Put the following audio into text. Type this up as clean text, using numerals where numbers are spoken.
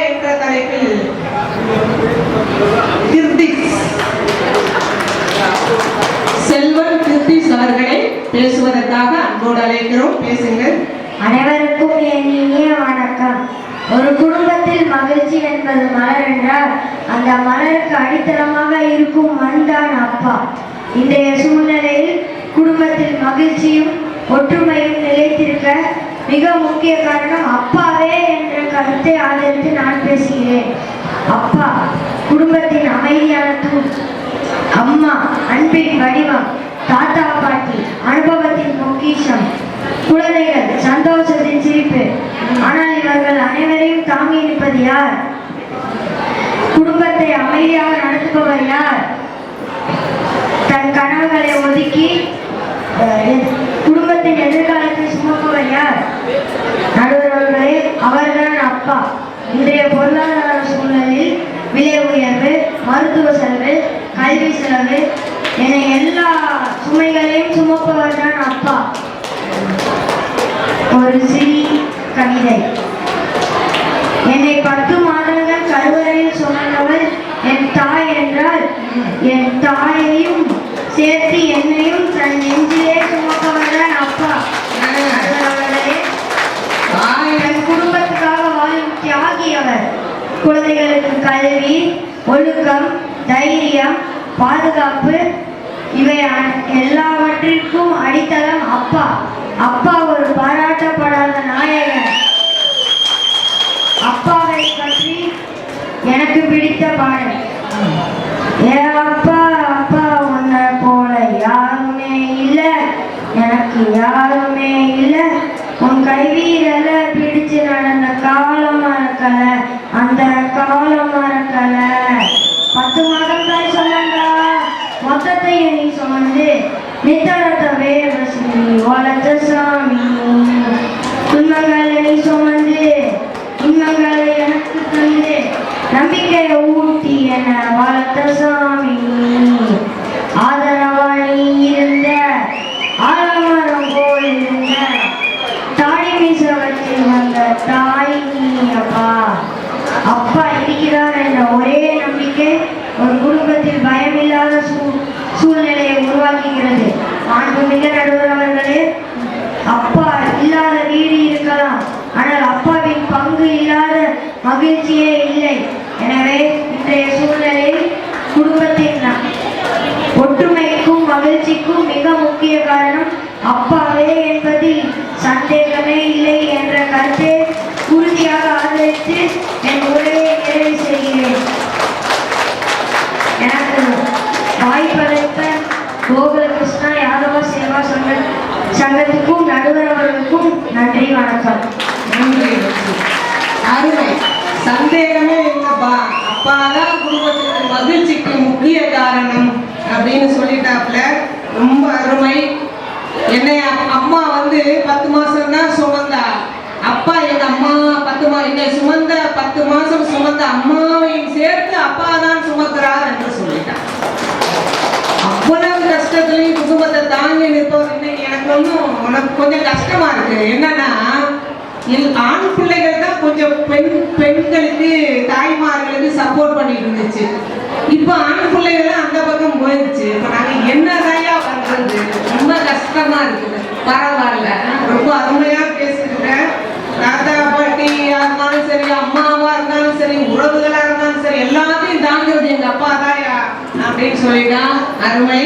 என்ற தலைப்பில் செல்வன் கிருத்திஸ் அவர்களை பேசுவதற்காக அன்போடு அழைக்கிறோம். பேசுங்கள். அனைவருக்கும் என் இனிய வணக்கம். ஒரு குடும்பத்தில் மகிழ்ச்சி என்பது மலர் என்றால் அந்த மலருக்கு அடித்தளமாக இருக்கும் மண் தான் அப்பா. இன்றைய சூழ்நிலையில் குடும்பத்தில் மகிழ்ச்சியும் ஒற்றுமையும் நிலைத்திருக்க மிக முக்கிய காரணம் அப்பாவே என்ற கருத்தை ஆதரித்து நான் பேசுகிறேன். அப்பா குடும்பத்தின் அமைதியான தூண், அம்மா அன்பின் வடிவம், தாத்தா பாட்டி அனுபவத்தின் பொக்கிஷம், குழந்தைகள் சந்தோஷத்தின் சிரிப்பு. ஆனால் இவர்கள் அனைவரையும் தாங்கி நிற்பது யார்? குடும்பத்தை அமைதியாக நடத்துபவர் யார்? தன் கனவுகளை ஒதுக்கி குடும்பத்தின் எதிர்காலத்தை சுமப்பவர் யார்? நடுவர்களே, அவர்தான் அப்பா. இன்றைய பொருளாதார சூழலில் விலை உயர்வு, மருத்துவ செலவு, கல்வி செலவு என எல்லா சுமைகளையும் சுமப்பவர் தான் அப்பா. ஒரு சிறிய கவிதை. என்னை 10 மாதங்கள் கருவறையில் சுமந்தவள் என் தாய் என்றால் என் தாயையும் சேர்த்து என்னையும் தன் நெஞ்சிலே சுமப்பவர் தான் அப்பா. தன் குடும்பத்துக்காக வாழும் தியாகி அவர். குழந்தைகளுக்கு கல்வி, ஒழுக்கம், தைரியம், பாதுகாப்பு இவை எல்லாவற்றிற்கும் அடித்தளம் அப்பா. அப்பா ஒரு பாராட்டப்படாத நாயகன். அப்பாவை பற்றி எனக்கு பிடித்த பாடல். அப்பா அப்பா உன்னை போல யாருமே இல்லை, எனக்கு யாருமே இல்லை. உன் கைவீரல பிடிச்சு நடந்த காலம் மறக்கல, அந்த காலம் மறக்கல. 10 மாதம் தான் சொன்னா மொத்தத்தை நீ சுமந்து நித்தரத்தை வேவசி வளர்த்த சாமி. துன்பங்களை நீ சுமந்து இன்பங்களை எனக்கு தந்து நம்பிக்கையை ஊட்டி என வளர்த்த சாமி. ஆதரவா நீ இருந்த ஆலமரம் போல் இருந்த தாடி மீசவத்தில் வந்த தாய் நீ அப்பா. அப்பா இருக்கிறார் என்ற ஒரே நம்பிக்கை ஒரு குடும்பத்தில் பயமில்லாத சூழ்நிலையை உருவாக்குகிறது. மாண்புமிகு நடுவர் அவர்களே, அப்பா இல்லாத வீடு இருக்கலாம், ஆனால் அப்பாவின் பங்கு இல்லாத மகிழ்ச்சியே இல்லை. எனவே இன்றைய சூழ்நிலையில் குடும்பத்தின் ஒற்றுமைக்கும் மகிழ்ச்சிக்கும் மிக முக்கிய காரணம் அப்பாவே என்பதில் சந்தேகமே இல்லை என்ற கருத்தை உறுதியாக ஆதரித்து என் உரையை நிறைவு செய்கிறேன். எனக்கு வாய்ப்பளித்த கோகுல கிருஷ்ணா யாதவ சேவா சங்கத்துக்கும் நடுவர் அவர்களுக்கும் நன்றி, வணக்கம். நன்றி. அருமை. சந்தேகமே இல்லப்பா, அப்பாதான் குடும்பத்துக்கு மகிழ்ச்சிக்கு முக்கிய காரணம் அப்படின்னு சொல்லிட்டாப்ல. ரொம்ப அருமை. என்னை அம்மா 10 மாசம் தான் சுமந்தா. அப்பா எங்க அம்மா 10 என்னை சுமந்த 10 மாசம் சுமந்த அம்மாவையும் சேர்த்து அப்பா தான் சுமக்கிறார் என்று சொல்லிட்டார். அவ்வளவு கஷ்டத்துலையும் குடும்பத்தை தாங்கி நிற்பவர். இன்னைக்கு எனக்கு கொஞ்சம் கஷ்டமா இருக்கு. என்னன்னா ஆண் பிள்ளைகள் தான் கொஞ்சம் பெண்களுக்கு தாய்மார்களுக்கு சப்போர்ட் பண்ணிட்டு இருந்துச்சு. இப்ப ஆண் பிள்ளைகள் அந்த பக்கம் போயிடுச்சு. இப்ப நாங்க என்னதையா பண்றது? ரொம்ப கஷ்டமா இருக்குது. பரவாயில்ல, ரொம்ப அருமையா பேசிருக்கேன். தாத்தா பாட்டியா இருந்தாலும் சரி, அம்மாவா இருந்தாலும் சரி, உறவுகளா இருந்தாலும் சரி, எல்லாத்தையும் தாங்கிறது எங்க அப்பா தாயா அப்படின்னு சொல்லிட்டான். அருமை.